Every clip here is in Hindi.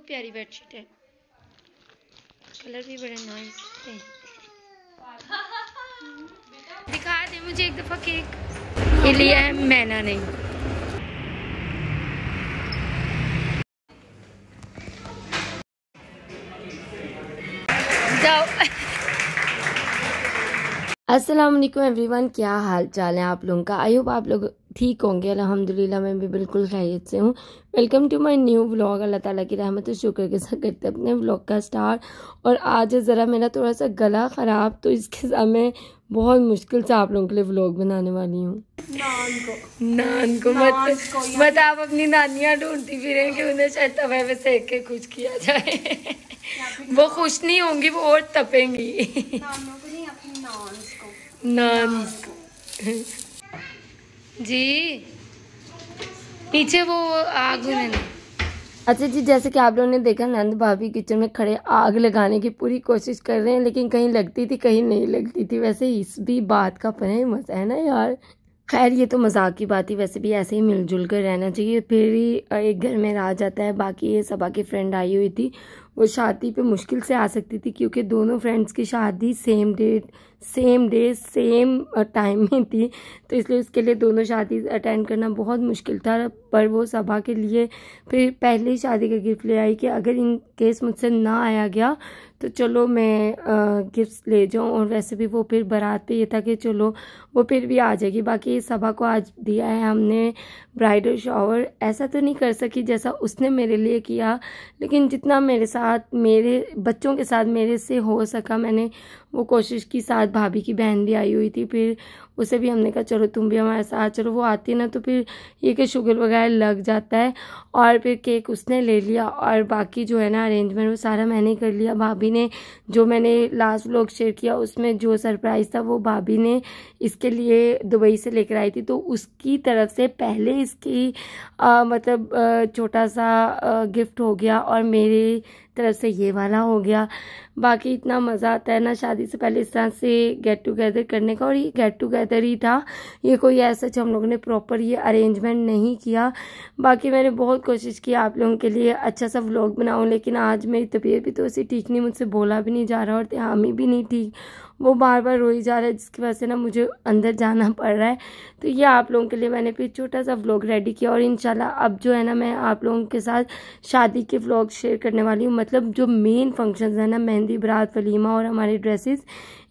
बहुत प्यारी बेडशीट है, कलर भी बड़ा नाइस है। दिखा दे मुझे एक दफा केक। ये लिया है मैना ने। जाओ। अस्सलाम वालेकुम एवरीवन, क्या हाल चाल है आप लोगों का। आई होप आप लोग ठीक होंगे। अल्हम्दुलिल्लाह मैं भी बिल्कुल खैरियत से हूँ। Welcome to my new vlog. अल्लाह ताला की रहमत और शुक्र के साथ करते हैं अपने व्लॉग का स्टार्ट। और आज ज़रा मेरा थोड़ा सा गला ख़राब, तो इसके साथ मैं बहुत मुश्किल से आप लोगों के लिए व्लॉग बनाने वाली हूँ। नान को मत आप अपनी नानियाँ ढूंढती फिरें कि उन्हें शायद तवे पे सेक के कुछ किया जाए। वो खुश नहीं होंगी, वो और तपेंगी। नान जी पीछे वो आग में। अच्छा जी, जैसे कि आप लोगों ने देखा नंद भाभी किचन में खड़े आग लगाने की पूरी कोशिश कर रहे हैं, लेकिन कहीं लगती थी कहीं नहीं लगती थी। वैसे इस भी बात का अपना मजा है ना यार। खैर ये तो मजाक की बात ही, वैसे भी ऐसे ही मिलजुल कर रहना चाहिए, फिर ही एक घर में रहा जाता है। बाकी ये सबा की फ्रेंड आई हुई थी, वो शादी पे मुश्किल से आ सकती थी क्योंकि दोनों फ्रेंड्स की शादी सेम डे सेम टाइम में थी, तो इसलिए उसके लिए दोनों शादी अटेंड करना बहुत मुश्किल था। पर वो सबा के लिए फिर पहले ही शादी का गिफ्ट ले आई कि अगर इन केस मुझसे ना आया गया तो चलो मैं गिफ्ट्स ले जाऊँ। और वैसे भी वो फिर बारात पे ये था कि चलो वो फिर भी आ जाएगी। बाकी सबा को आज दिया है हमने ब्राइडल शावर। ऐसा तो नहीं कर सकी जैसा उसने मेरे लिए किया, लेकिन जितना मेरे साथ मेरे बच्चों के साथ मेरे से हो सका मैंने वो कोशिश की। साथ भाभी की बहन भी आई हुई थी, फिर उसे भी हमने कहा चलो तुम भी हमारे साथ चलो। वो आती है ना तो फिर ये कि शुगर वगैरह लग जाता है। और फिर केक उसने ले लिया और बाकी जो है ना अरेंजमेंट वो सारा मैंने कर लिया। भाभी ने जो मैंने लास्ट व्लॉग शेयर किया उसमें जो सरप्राइज़ था वो भाभी ने इसके लिए दुबई से लेकर आई थी, तो उसकी तरफ से पहले इसकी मतलब छोटा सा गिफ्ट हो गया और मेरी तरफ से ये वाला हो गया। बाकी इतना मज़ा आता है ना शादी से पहले इस तरह से गेट टुगेदर करने का, और ये गेट टुगेदर ही था, ये कोई ऐसा हम लोगों ने प्रॉपर ये अरेंजमेंट नहीं किया। बाकी मैंने बहुत कोशिश की आप लोगों के लिए अच्छा सा व्लॉग बनाऊं, लेकिन आज मेरी तबीयत भी तो ऐसी ठीक नहीं, मुझसे बोला भी नहीं जा रहा और त्यामी भी नहीं ठीक, वो बार बार रोई जा रहा है, जिसकी वजह से ना मुझे अंदर जाना पड़ रहा है। तो ये आप लोगों के लिए मैंने फिर छोटा सा व्लॉग रेडी किया। और इंशाल्लाह अब जो है ना मैं आप लोगों के साथ शादी के व्लॉग शेयर करने वाली हूँ। मतलब जो मेन फंक्शंस है ना, मेहंदी, बारात, वलीमा और हमारे ड्रेसेस,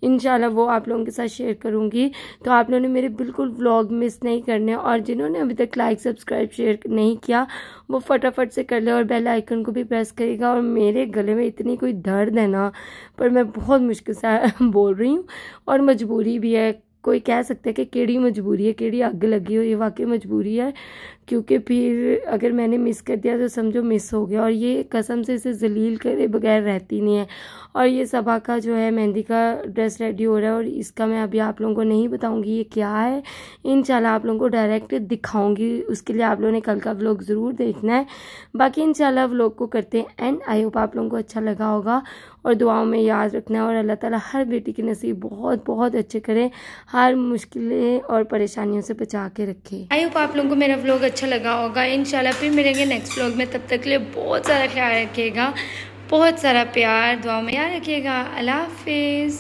इंशाल्लाह वो आप लोगों के साथ शेयर करूँगी। तो आप लोगों ने मेरे बिल्कुल व्लॉग मिस नहीं करने, और जिन्होंने अभी तक लाइक सब्सक्राइब शेयर नहीं किया वो फटाफट से कर ले और बेल आइकन को भी प्रेस करेगा। और मेरे गले में इतनी कोई दर्द है ना, पर मैं बहुत मुश्किल से बोल रही हूँ और मजबूरी भी है। कोई कह सकता है कि केड़ी मजबूरी है, केड़ी अग लगी हो, ये वाकई मजबूरी है, क्योंकि फिर अगर मैंने मिस कर दिया तो समझो मिस हो गया। और ये कसम से इसे जलील करे बगैर रहती नहीं है। और ये सबा का जो है मेहंदी का ड्रेस रेडी हो रहा है, और इसका मैं अभी आप लोगों को नहीं बताऊंगी ये क्या है, इंशाल्लाह आप लोगों को डायरेक्ट दिखाऊंगी। उसके लिए आप लोगों ने कल का व्लॉग ज़रूर देखना है। बाकी इंशाल्लाह व्लॉग को करते हैं एंड। आई होप आप लोगों को अच्छा लगा होगा और दुआओं में याद रखना है। और अल्लाह ताला हर बेटी की नसीब बहुत बहुत अच्छे करे, हर मुश्किलें और परेशानियों से बचा के रखे। आई होप आप लोगों को मेरा व्लॉग अच्छा लगा होगा। इंशाल्लाह फिर मिलेंगे नेक्स्ट व्लॉग में, तब तक के लिए बहुत सारा ख्याल रखिएगा, बहुत सारा प्यार दुआ में याद रखिएगा। अल्लाह हाफिज़।